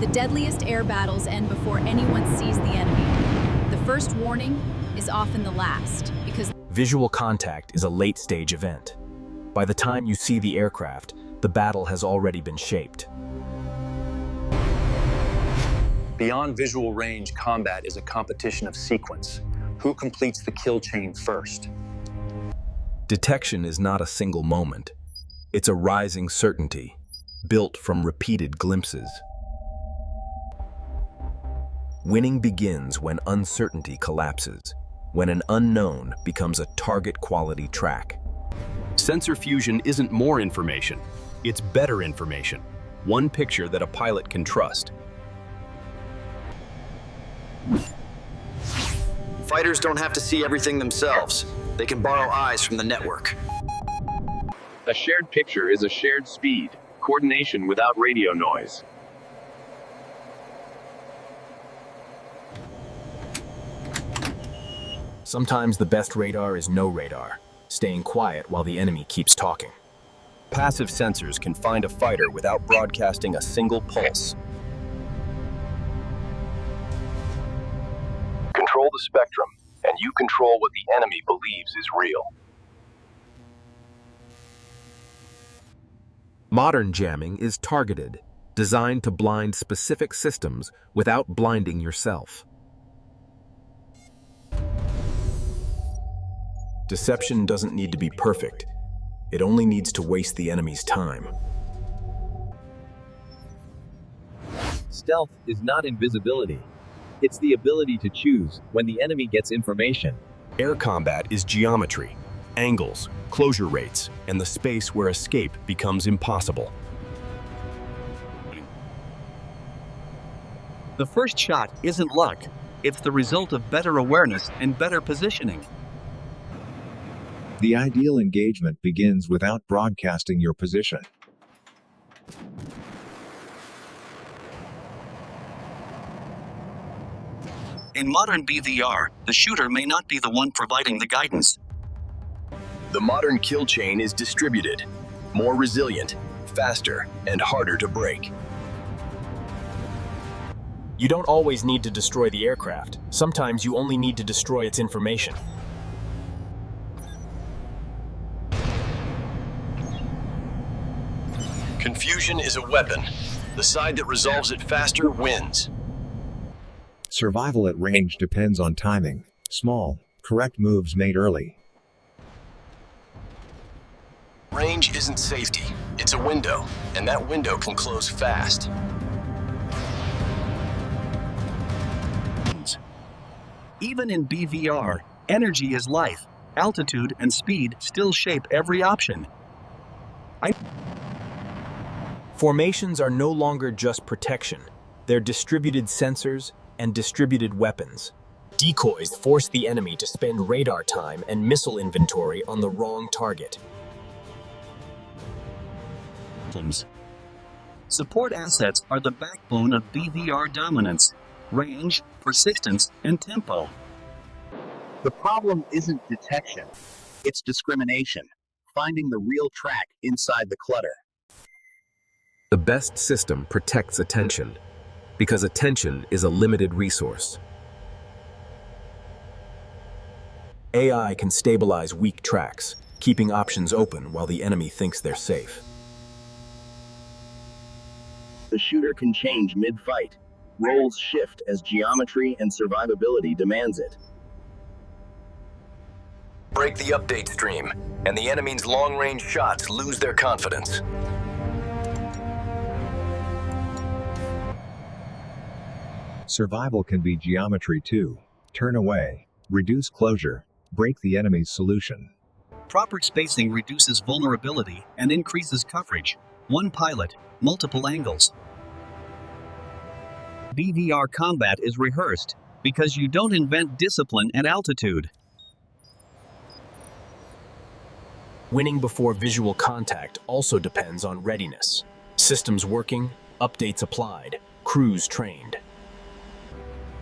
The deadliest air battles end before anyone sees the enemy. The first warning is often the last, because visual contact is a late-stage event. By the time you see the aircraft, the battle has already been shaped. Beyond visual range, combat is a competition of sequence. Who completes the kill chain first? Detection is not a single moment. It's a rising certainty, built from repeated glimpses. Winning begins when uncertainty collapses, when an unknown becomes a target-quality track. Sensor fusion isn't more information, it's better information. One picture that a pilot can trust. Fighters don't have to see everything themselves. They can borrow eyes from the network. A shared picture is a shared speed, coordination without radio noise. Sometimes the best radar is no radar, staying quiet while the enemy keeps talking. Passive sensors can find a fighter without broadcasting a single pulse. Control the spectrum, and you control what the enemy believes is real. Modern jamming is targeted, designed to blind specific systems without blinding yourself. Deception doesn't need to be perfect. It only needs to waste the enemy's time. Stealth is not invisibility. It's the ability to choose when the enemy gets information. Air combat is geometry, angles, closure rates, and the space where escape becomes impossible. The first shot isn't luck. It's the result of better awareness and better positioning. The ideal engagement begins without broadcasting your position. In modern BVR, the shooter may not be the one providing the guidance. The modern kill chain is distributed, more resilient, faster, and harder to break. You don't always need to destroy the aircraft. Sometimes you only need to destroy its information. Confusion is a weapon. The side that resolves it faster wins. Survival at range depends on timing. Small, correct moves made early. Range isn't safety, it's a window, and that window can close fast. Even in BVR, energy is life. Altitude and speed still shape every option. Formations are no longer just protection. They're distributed sensors and distributed weapons. Decoys force the enemy to spend radar time and missile inventory on the wrong target. Support assets are the backbone of BVR dominance: range, persistence, and tempo. The problem isn't detection, it's discrimination, finding the real track inside the clutter. The best system protects attention, because attention is a limited resource. AI can stabilize weak tracks, keeping options open while the enemy thinks they're safe. The shooter can change mid-fight. Roles shift as geometry and survivability demands it. Break the update stream, and the enemy's long-range shots lose their confidence. Survival can be geometry too. Turn away, reduce closure, break the enemy's solution. Proper spacing reduces vulnerability and increases coverage. One pilot, multiple angles. BVR combat is rehearsed because you don't invent discipline at altitude. Winning before visual contact also depends on readiness. Systems working, updates applied, crews trained.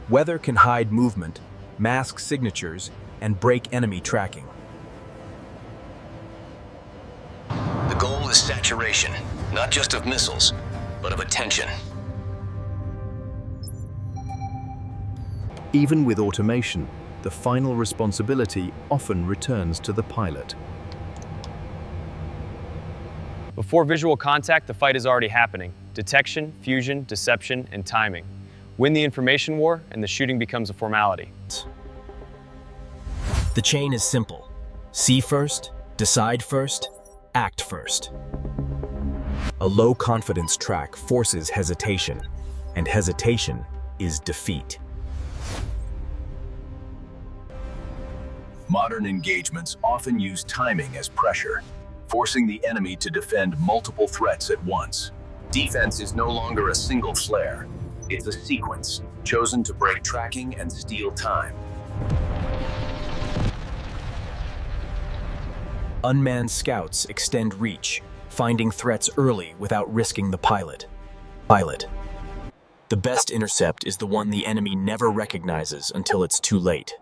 Weather can hide movement, mask signatures, and break enemy tracking. The goal is saturation, not just of missiles, but of attention. Even with automation, the final responsibility often returns to the pilot. Before visual contact, the fight is already happening. Detection, fusion, deception, and timing. Win the information war, and the shooting becomes a formality. The chain is simple. See first, decide first, act first. A low-confidence track forces hesitation, and hesitation is defeat. Modern engagements often use timing as pressure, forcing the enemy to defend multiple threats at once. Defense is no longer a single flare. It's a sequence, chosen to break tracking and steal time. Unmanned scouts extend reach, finding threats early without risking the pilot. The best intercept is the one the enemy never recognizes until it's too late.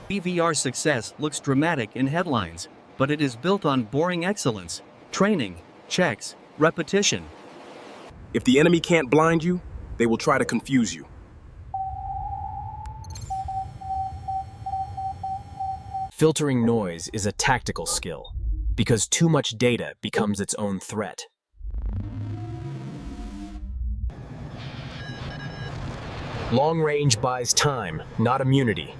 BVR success looks dramatic in headlines, but it is built on boring excellence, training, checks, repetition. If the enemy can't blind you, they will try to confuse you. Filtering noise is a tactical skill, because too much data becomes its own threat. Long range buys time, not immunity.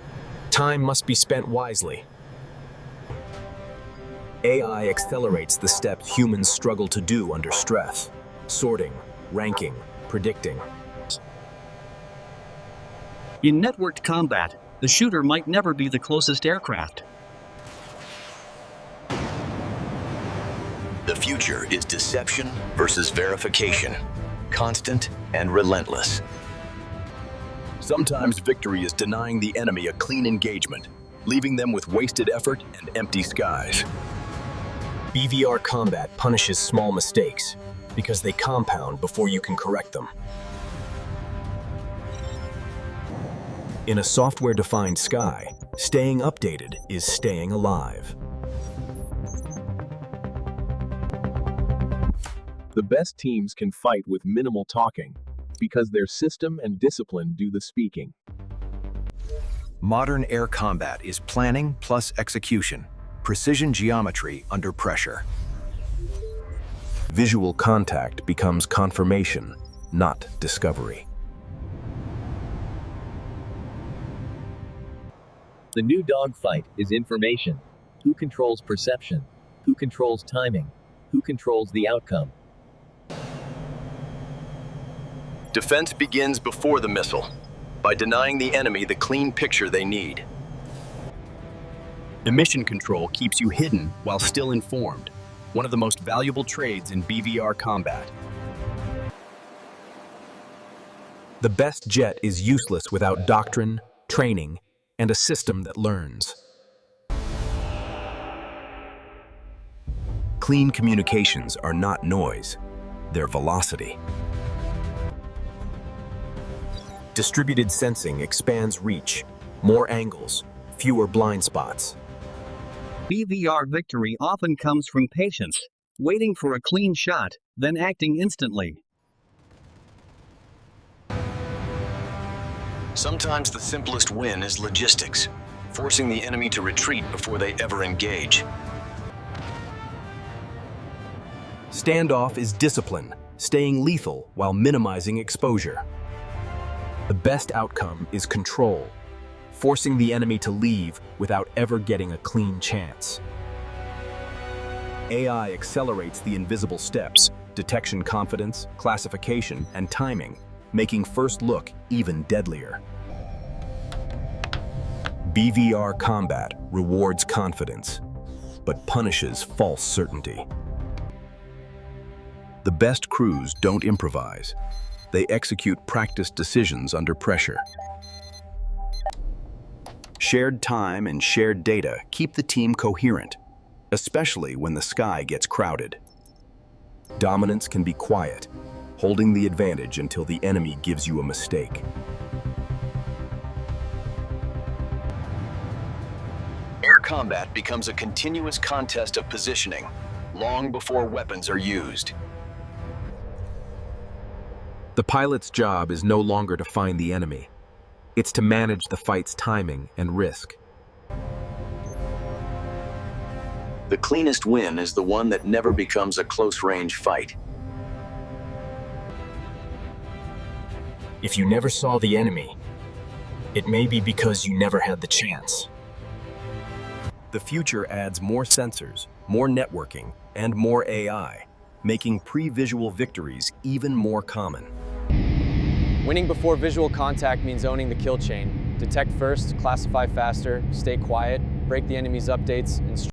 Time must be spent wisely. AI accelerates the steps humans struggle to do under stress: sorting, ranking, predicting. In networked combat, the shooter might never be the closest aircraft. The future is deception versus verification, constant and relentless. Sometimes victory is denying the enemy a clean engagement, leaving them with wasted effort and empty skies. BVR combat punishes small mistakes because they compound before you can correct them. In a software-defined sky, staying updated is staying alive. The best teams can fight with minimal talking, because their system and discipline do the speaking. Modern air combat is planning plus execution, precision geometry under pressure. Visual contact becomes confirmation, not discovery. The new dogfight is information. Who controls perception? Who controls timing? Who controls the outcome? Defense begins before the missile, by denying the enemy the clean picture they need. Emission control keeps you hidden while still informed, one of the most valuable trades in BVR combat. The best jet is useless without doctrine, training, and a system that learns. Clean communications are not noise, they're velocity. Distributed sensing expands reach, more angles, fewer blind spots. BVR victory often comes from patience, waiting for a clean shot, then acting instantly. Sometimes the simplest win is logistics, forcing the enemy to retreat before they ever engage. Standoff is discipline, staying lethal while minimizing exposure. The best outcome is control, forcing the enemy to leave without ever getting a clean chance. AI accelerates the invisible steps: detection, confidence, classification, and timing, making first look even deadlier. BVR combat rewards confidence, but punishes false certainty. The best crews don't improvise. They execute practiced decisions under pressure. Shared time and shared data keep the team coherent, especially when the sky gets crowded. Dominance can be quiet, holding the advantage until the enemy gives you a mistake. Air combat becomes a continuous contest of positioning, long before weapons are used. The pilot's job is no longer to find the enemy. It's to manage the fight's timing and risk. The cleanest win is the one that never becomes a close-range fight. If you never saw the enemy, it may be because you never had the chance. The future adds more sensors, more networking, and more AI, making pre-visual victories even more common. Winning before visual contact means owning the kill chain. Detect first, classify faster, stay quiet, break the enemy's updates, and